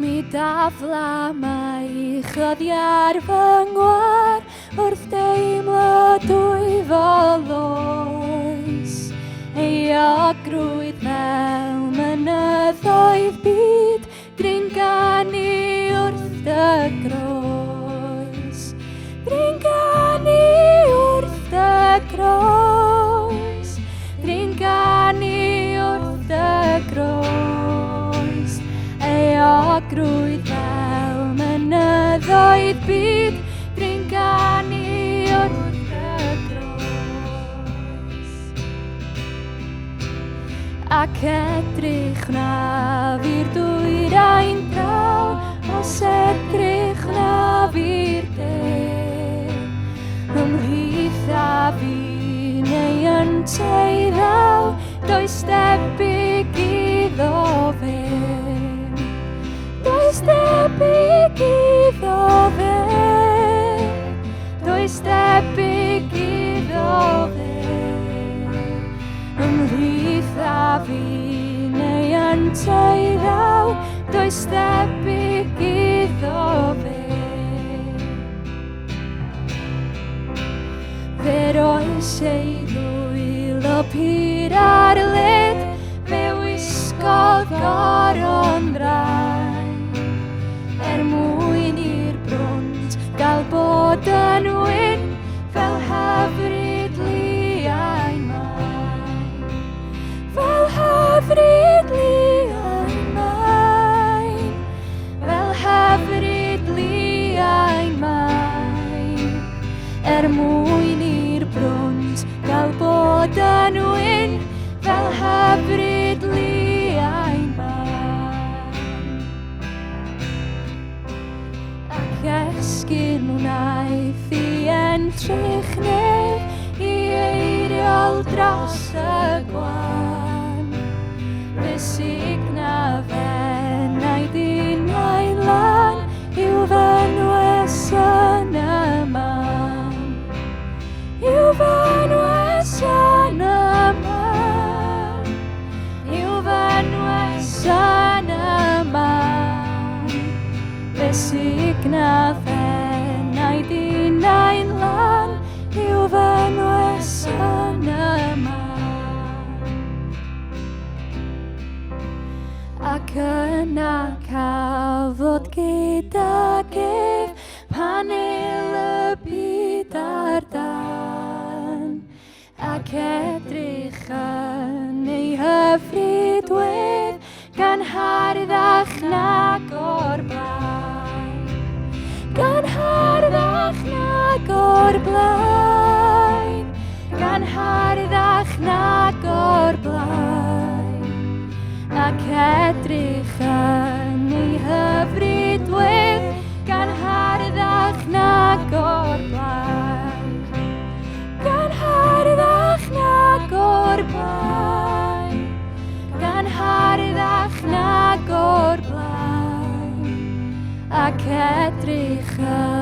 Mi dafla mae chladdiar fy ngwar wrth deimlo dwy fol oes. Euogrwydd fel mynyddoedd byd, dringani wrth dy groes. Dringani wrth dy groes. Dringani wrth dy groes. Euogrwydd fel mynyddoedd byd, dringani wrth dy groes. Ac edrych na fi'r dwyrain draw, os edrych na fi'r de. Ymhlith a fi neu yn teiddaw, does debyg iddo fe. Does debyg iddo fe. Does debyg iddo fe. Ymhlith a fi neu yn teiddaw, does debyg iddo fe. Fe oes ei ddwyl o pur ar led, fe wisgodd goron draen. Mwyn i'r brwnd gael bod yn wyn, fel hyfryd liain maen. Fel hyfryd liain maen. Fel hyfryd liain maen. Mwyn i'r brwnd gael bod yn wyn, fel hyfryd liain maen. Esgyn wnaeth I entrych nef I eiriol dros y gwan. Fe signa fe na'i ddinau'n lan i'w fynwes yn y man. I'w fynwes yn y man. I'w fynwes yn y man. Fe signa fe na'i ddinau'n lan i'w fynwes yn y man. Ac yna cafodd gyda gef panel y byd ar dan. Ac edrych yn ei hyfryd wedd gan harddach nag o'r blaen. Gan harddach nag o'r blaen. Gan harddach nag o'r blaen. Ac edrych yn ei hyfryd wedd gan harddach nag o'r blaen. Gan harddach nag o'r blaen. Gan harddach nag o'r blaen. Ac edrych yn